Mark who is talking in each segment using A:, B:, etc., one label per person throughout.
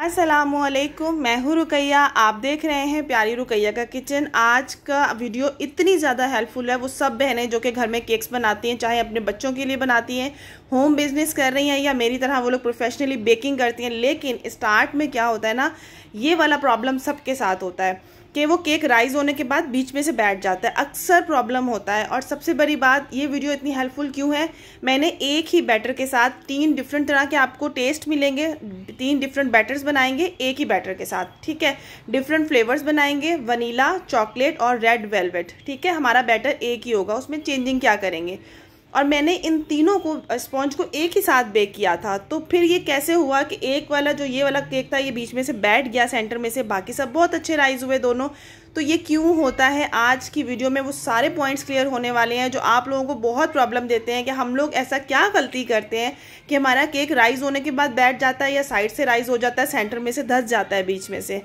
A: अस्सलामुअलैकुम, मैं हूँ रुकैया। आप देख रहे हैं प्यारी रुकैया का किचन। आज का वीडियो इतनी ज़्यादा हेल्पफुल है। वो सब बहनें जो कि घर में केक्स बनाती हैं, चाहे अपने बच्चों के लिए बनाती हैं, होम बिजनेस कर रही हैं, या मेरी तरह वो लोग प्रोफेशनली बेकिंग करती हैं। लेकिन स्टार्ट में क्या होता है ना, ये वाला प्रॉब्लम सबके साथ होता है कि वो केक राइज होने के बाद बीच में से बैठ जाता है। अक्सर प्रॉब्लम होता है। और सबसे बड़ी बात, ये वीडियो इतनी हेल्पफुल क्यों है, मैंने एक ही बैटर के साथ 3 डिफरेंट तरह के आपको टेस्ट मिलेंगे। 3 डिफरेंट बैटर्स बनाएंगे एक ही बैटर के साथ, ठीक है। डिफरेंट फ्लेवर्स बनाएंगे, वनीला, चॉकलेट और रेड वेलवेट, ठीक है। हमारा बैटर एक ही होगा, उसमें चेंजिंग क्या करेंगे। और मैंने इन तीनों को स्पॉन्ज को एक ही साथ बेक किया था। तो फिर ये कैसे हुआ कि एक वाला जो ये वाला केक था, ये बीच में से बैठ गया सेंटर में से, बाकी सब बहुत अच्छे राइज हुए दोनों। तो ये क्यों होता है, आज की वीडियो में वो सारे पॉइंट्स क्लियर होने वाले हैं जो आप लोगों को बहुत प्रॉब्लम देते हैं कि हम लोग ऐसा क्या गलती करते हैं कि हमारा केक राइज होने के बाद बैठ जाता है, या साइड से राइज हो जाता है, सेंटर में से धंस जाता है बीच में से,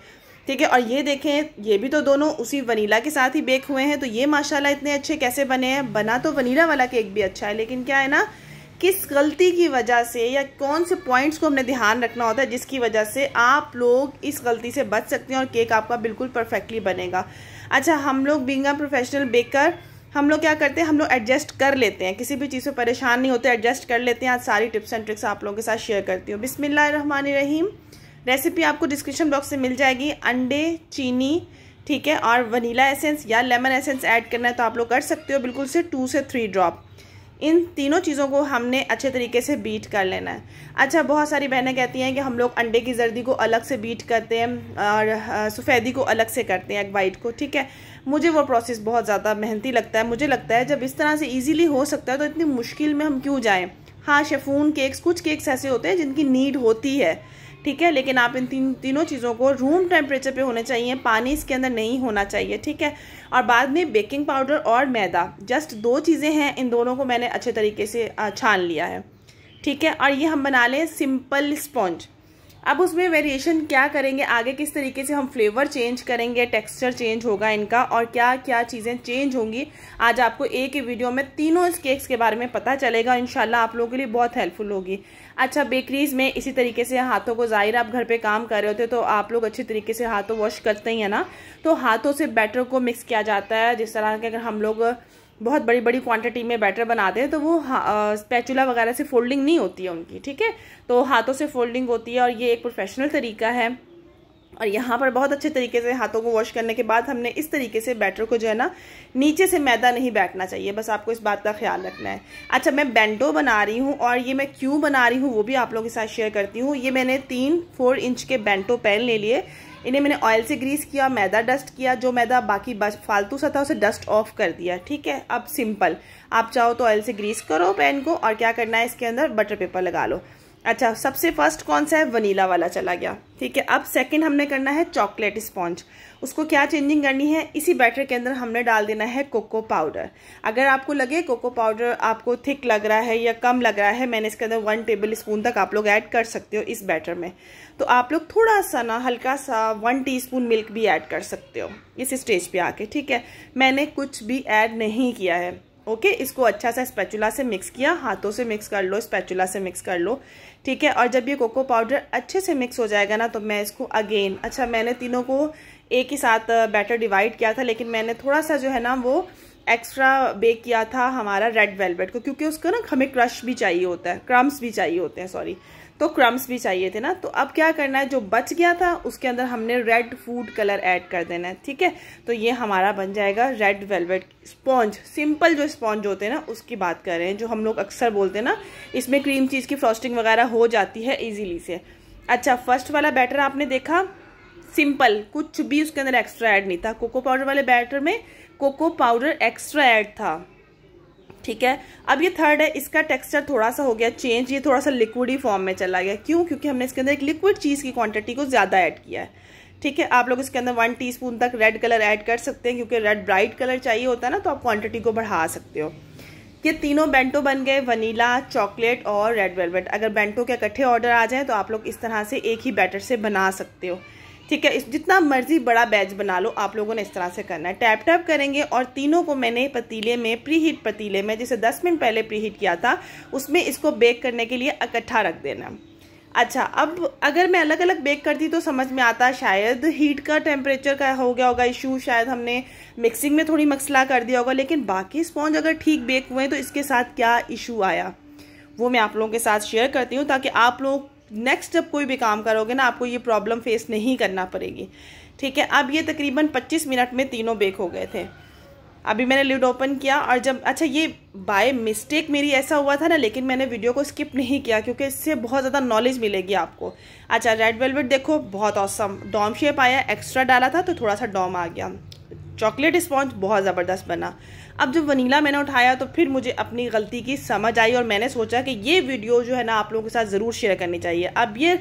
A: ठीक है। और ये देखें, ये भी तो दोनों उसी वनीला के साथ ही बेक हुए हैं। तो ये माशाल्लाह इतने अच्छे कैसे बने हैं। बना तो वनीला वाला केक भी अच्छा है, लेकिन क्या है ना, किस गलती की वजह से या कौन से पॉइंट्स को हमने ध्यान रखना होता है जिसकी वजह से आप लोग इस गलती से बच सकते हैं और केक आपका बिल्कुल परफेक्टली बनेगा। अच्छा, हम लोग बीइंग अ प्रोफेशनल बेकर, हम लोग क्या करते हैं, हम लोग एडजस्ट कर लेते हैं, किसी भी चीज़ से परेशान नहीं होते, एडजस्ट कर लेते हैं। आज सारी टिप्स एंड ट्रिक्स आप लोगों के साथ शेयर करती हूँ। बिस्मिल्लाहिर्रहमानिर्रहीम। रेसिपी आपको डिस्क्रिप्शन बॉक्स से मिल जाएगी। अंडे, चीनी, ठीक है, और वनीला एसेंस या लेमन एसेंस ऐड करना है तो आप लोग कर सकते हो, बिल्कुल से 2 से 3 ड्रॉप। इन तीनों चीज़ों को हमने अच्छे तरीके से बीट कर लेना है। अच्छा, बहुत सारी बहनें कहती हैं कि हम लोग अंडे की जर्दी को अलग से बीट करते हैं और सफ़ेदी को अलग से करते हैं, एग वाइट को, ठीक है। मुझे वो प्रोसेस बहुत ज़्यादा मेहनती लगता है। मुझे लगता है जब इस तरह से ईजीली हो सकता है तो इतनी मुश्किल में हम क्यों जाएँ। हाँ, शेफून केक्स, कुछ केक्स ऐसे होते हैं जिनकी नीड होती है, ठीक है, लेकिन आप इन तीनों चीज़ों को रूम टेम्परेचर पे होने चाहिए, पानी इसके अंदर नहीं होना चाहिए, ठीक है। और बाद में बेकिंग पाउडर और मैदा, जस्ट 2 चीज़ें हैं, इन दोनों को मैंने अच्छे तरीके से छान लिया है, ठीक है। और ये हम बना लें सिंपल स्पॉन्ज। अब उसमें वेरिएशन क्या करेंगे आगे, किस तरीके से हम फ्लेवर चेंज करेंगे, टेक्सचर चेंज होगा इनका, और क्या क्या चीज़ें चेंज होंगी, आज आपको एक ही वीडियो में तीनों इस केक्स के बारे में पता चलेगा। इंशाल्लाह आप लोगों के लिए बहुत हेल्पफुल होगी। अच्छा, बेकरीज में इसी तरीके से हाथों को, ज़ाहिर आप घर पे काम कर रहे होते तो आप लोग अच्छी तरीके से हाथों वॉश करते ही है ना, तो हाथों से बैटर को मिक्स किया जाता है। जिस तरह के अगर हम लोग बहुत बड़ी बड़ी क्वांटिटी में बैटर बनाते हैं तो वो स्पैचुला वगैरह से फोल्डिंग नहीं होती है उनकी, ठीक है, तो हाथों से फोल्डिंग होती है। और ये एक प्रोफेशनल तरीका है। और यहाँ पर बहुत अच्छे तरीके से हाथों को वॉश करने के बाद हमने इस तरीके से बैटर को जो है ना, नीचे से मैदा नहीं बैठना चाहिए, बस आपको इस बात का ख्याल रखना है। अच्छा, मैं बेंटो बना रही हूँ और ये मैं क्यों बना रही हूँ वो भी आप लोगों के साथ शेयर करती हूँ। ये मैंने 3-4 इंच के बेंटो पैन ले लिए। इन्हें मैंने ऑयल से ग्रीस किया, मैदा डस्ट किया, जो मैदा बाकी फालतू सा था उसे डस्ट ऑफ कर दिया, ठीक है। अब सिंपल, आप चाहो तो ऑयल से ग्रीस करो पैन को, और क्या करना है, इसके अंदर बटर पेपर लगा लो। अच्छा, सबसे फर्स्ट कौन सा है, वनीला वाला चला गया, ठीक है। अब सेकंड हमने करना है चॉकलेट स्पॉन्ज। उसको क्या चेंजिंग करनी है, इसी बैटर के अंदर हमने डाल देना है कोको पाउडर। अगर आपको लगे कोको पाउडर आपको थिक लग रहा है या कम लग रहा है, मैंने इसके अंदर 1 टेबल स्पून तक आप लोग ऐड कर सकते हो इस बैटर में। तो आप लोग थोड़ा सा ना, हल्का सा 1 टीस्पून मिल्क भी ऐड कर सकते हो इस स्टेज पे आके, ठीक है। मैंने कुछ भी ऐड नहीं किया है, ओके। इसको अच्छा सा स्पैचुला से मिक्स किया, हाथों से मिक्स कर लो, स्पैचुला से मिक्स कर लो, ठीक है। और जब ये कोको पाउडर अच्छे से मिक्स हो जाएगा ना, तो मैं इसको अगेन, अच्छा मैंने तीनों को एक ही साथ बैटर डिवाइड किया था, लेकिन मैंने थोड़ा सा जो है ना वो एक्स्ट्रा बेक किया था हमारा रेड वेलवेट को, क्योंकि उसका ना हमें क्रश भी चाहिए होता है, क्रम्स भी चाहिए होते हैं, सॉरी, तो क्रम्स भी चाहिए थे ना। तो अब क्या करना है, जो बच गया था उसके अंदर हमने रेड फूड कलर ऐड कर देना है, ठीक है। तो ये हमारा बन जाएगा रेड वेलवेट स्पॉन्ज। सिंपल जो स्पॉन्ज होते हैं ना, उसकी बात कर रहे हैं, जो हम लोग अक्सर बोलते हैं ना, इसमें क्रीम चीज़ की फ्रॉस्टिंग वगैरह हो जाती है ईजीली से। अच्छा, फर्स्ट वाला बैटर आपने देखा, सिंपल, कुछ भी उसके अंदर एक्स्ट्रा ऐड नहीं था। कोको पाउडर वाले बैटर में कोको पाउडर एक्स्ट्रा ऐड था, ठीक है। अब ये थर्ड है, इसका टेक्सचर थोड़ा सा हो गया चेंज, ये थोड़ा सा लिक्विडी फॉर्म में चला गया। क्यों? क्योंकि हमने इसके अंदर एक लिक्विड चीज़ की क्वांटिटी को ज़्यादा ऐड किया है, ठीक है। आप लोग इसके अंदर 1 टीस्पून तक रेड कलर ऐड कर सकते हैं, क्योंकि रेड ब्राइट कलर चाहिए होता है ना, तो आप क्वांटिटी को बढ़ा सकते हो। ये तीनों बेंटो बन गए, वनीला, चॉकलेट और रेड वेलवेट। अगर बेंटो के इकट्ठे ऑर्डर आ जाए तो आप लोग इस तरह से एक ही बैटर से बना सकते हो, ठीक है। इस जितना मर्जी बड़ा बैच बना लो, आप लोगों ने इस तरह से करना है। टैप टैप करेंगे, और तीनों को मैंने पतीले में, प्री हीट पतीले में, जिसे 10 मिनट पहले प्री हीट किया था, उसमें इसको बेक करने के लिए इकट्ठा रख देना। अच्छा, अब अगर मैं अलग अलग बेक करती तो समझ में आता, शायद हीट का टेम्परेचर का हो गया होगा इशू, शायद हमने मिक्सिंग में थोड़ी मसला कर दिया होगा, लेकिन बाकी स्पॉन्ज अगर ठीक बेक हुए तो इसके साथ क्या इशू आया वो मैं आप लोगों के साथ शेयर करती हूँ, ताकि आप लोग नेक्स्ट जब कोई भी काम करोगे ना आपको ये प्रॉब्लम फेस नहीं करना पड़ेगी। ठीक है, अब ये तकरीबन 25 मिनट में तीनों बेक हो गए थे। अभी मैंने लिड ओपन किया और जब, अच्छा ये बाय मिस्टेक मेरी ऐसा हुआ था ना, लेकिन मैंने वीडियो को स्किप नहीं किया क्योंकि इससे बहुत ज़्यादा नॉलेज मिलेगी आपको। अच्छा, रेड वेलवेट देखो बहुत ऑसम डॉम शेप आया, एक्स्ट्रा डाला था तो थोड़ा सा डॉम आ गया। चॉकलेट स्पॉन्ज बहुत ज़बरदस्त बना। अब जब वनीला मैंने उठाया तो फिर मुझे अपनी गलती की समझ आई और मैंने सोचा कि ये वीडियो जो है ना आप लोगों के साथ ज़रूर शेयर करनी चाहिए। अब ये,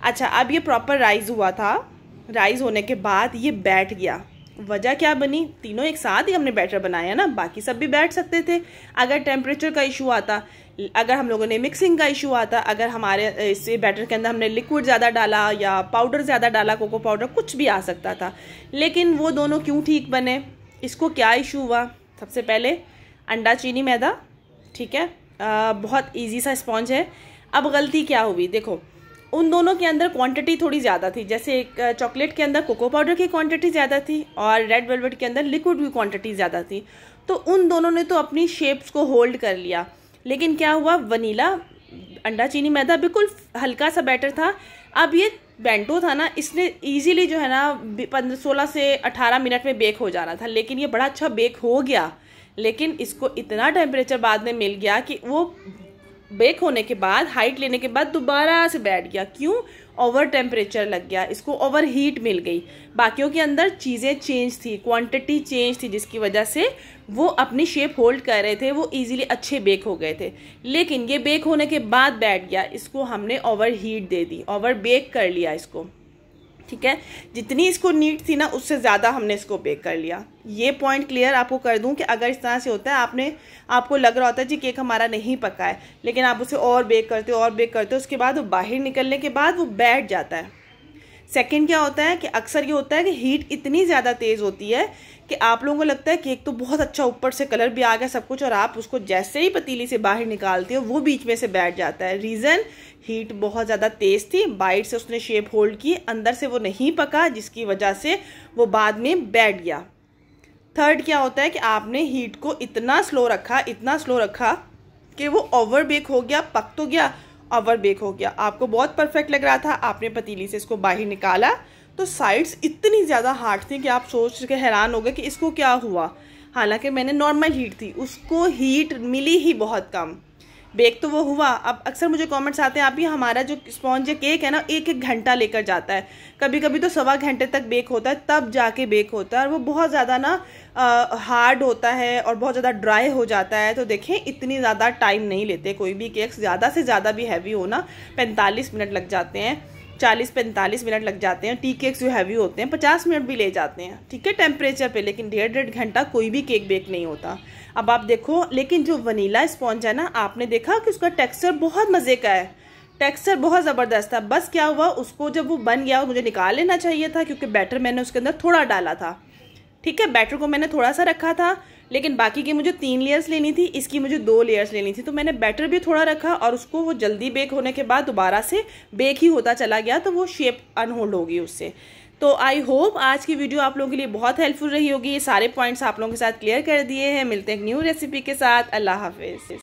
A: अच्छा अब ये प्रॉपर राइज़ हुआ था, राइज़ होने के बाद ये बैठ गया। वजह क्या बनी, तीनों एक साथ ही हमने बैटर बनाया ना, बाकी सब भी बैठ सकते थे। अगर टेम्परेचर का इशू आता, अगर हम लोगों ने मिक्सिंग का इशू आता, अगर हमारे इस बैटर के अंदर हमने लिक्विड ज़्यादा डाला या पाउडर ज़्यादा डाला, कोको पाउडर, कुछ भी आ सकता था। लेकिन वो दोनों क्यों ठीक बने, इसको क्या इशू हुआ? सबसे पहले अंडा चीनी मैदा, ठीक है, बहुत ईजी सा स्पॉन्ज है। अब गलती क्या हुई, देखो उन दोनों के अंदर क्वांटिटी थोड़ी ज़्यादा थी, जैसे एक चॉकलेट के अंदर कोको पाउडर की क्वांटिटी ज़्यादा थी और रेड वेलवेट के अंदर लिक्विड की क्वांटिटी ज़्यादा थी। तो उन दोनों ने तो अपनी शेप्स को होल्ड कर लिया, लेकिन क्या हुआ, वनीला अंडा चीनी मैदा बिल्कुल हल्का सा बैटर था। अब ये बेंटो था ना, इसने इजीली जो है ना 16 से 18 मिनट में बेक हो जाना था, लेकिन ये बड़ा अच्छा बेक हो गया। लेकिन इसको इतना टेम्परेचर बाद में मिल गया कि वो बेक होने के बाद, हाइट लेने के बाद दोबारा से बैठ गया। क्यों? ओवर टेम्परेचर लग गया, इसको ओवर हीट मिल गई। बाकियों के अंदर चीज़ें चेंज थी, क्वांटिटी चेंज थी, जिसकी वजह से वो अपनी शेप होल्ड कर रहे थे, वो इजीली अच्छे बेक हो गए थे। लेकिन ये बेक होने के बाद बैठ गया, इसको हमने ओवर हीट दे दी, ओवर बेक कर लिया इसको। ठीक है, जितनी इसको नीड थी ना उससे ज़्यादा हमने इसको बेक कर लिया। ये पॉइंट क्लियर आपको कर दूं कि अगर इस तरह से होता है, आपको लग रहा होता है जी केक हमारा नहीं पका है, लेकिन आप उसे और बेक करते हो और बेक करते हो, उसके बाद वो बाहर निकलने के बाद वो बैठ जाता है। सेकंड क्या होता है कि अक्सर ये होता है कि हीट इतनी ज़्यादा तेज़ होती है कि आप लोगों को लगता है केक तो बहुत अच्छा, ऊपर से कलर भी आ गया सब कुछ, और आप उसको जैसे ही पतीली से बाहर निकालते हो वो बीच में से बैठ जाता है। रीज़न, हीट बहुत ज़्यादा तेज़ थी, बाइट से उसने शेप होल्ड की, अंदर से वो नहीं पका, जिसकी वजह से वो बाद में बैठ गया। थर्ड क्या होता है कि आपने हीट को इतना स्लो रखा कि वो ओवर बेक हो गया, पक तो गया, ओवर बेक हो गया। आपको बहुत परफेक्ट लग रहा था, आपने पतीली से इसको बाहर निकाला तो साइड्स इतनी ज़्यादा हार्ड थी कि आप सोच के हैरान हो गए कि इसको क्या हुआ। हालांकि मैंने नॉर्मल हीट थी, उसको हीट मिली ही बहुत कम, बेक तो वो हुआ। अब अक्सर मुझे कमेंट्स आते हैं, आप ही हमारा जो स्पॉन्ज केक है ना 1-1 घंटा लेकर जाता है, कभी कभी तो 1.25 घंटे तक बेक होता है, तब जाके बेक होता है, और वो बहुत ज़्यादा ना हार्ड होता है और बहुत ज़्यादा ड्राई हो जाता है। तो देखें इतनी ज़्यादा टाइम नहीं लेते कोई भी केक्स, ज़्यादा से ज़्यादा भी हैवी हो ना 45 मिनट लग जाते हैं, 40-45 मिनट लग जाते हैं। टी केक्स जो हैवी होते हैं 50 मिनट भी ले जाते हैं, ठीक है, टेम्परेचर पे, लेकिन 1.5 घंटा कोई भी केक बेक नहीं होता। अब आप देखो, लेकिन जो वनीला स्पॉन्ज है ना, आपने देखा कि उसका टेक्सचर बहुत मज़े का है, टेक्सचर बहुत ज़बरदस्त था। बस क्या हुआ, उसको जब वो बन गया मुझे निकाल लेना चाहिए था, क्योंकि बैटर मैंने उसके अंदर थोड़ा डाला था। ठीक है, बैटर को मैंने थोड़ा सा रखा था, लेकिन बाकी की मुझे 3 लेयर्स लेनी थी, इसकी मुझे 2 लेयर्स लेनी थी, तो मैंने बैटर भी थोड़ा रखा और उसको वो जल्दी बेक होने के बाद दोबारा से बेक ही होता चला गया, तो वो शेप अनहोल्ड होगी उससे। तो आई होप आज की वीडियो आप लोगों के लिए बहुत हेल्पफुल रही होगी। ये सारे पॉइंट्स आप लोगों के साथ क्लियर कर दिए हैं। मिलते हैं एक न्यू रेसिपी के साथ। अल्लाह हाफिज़।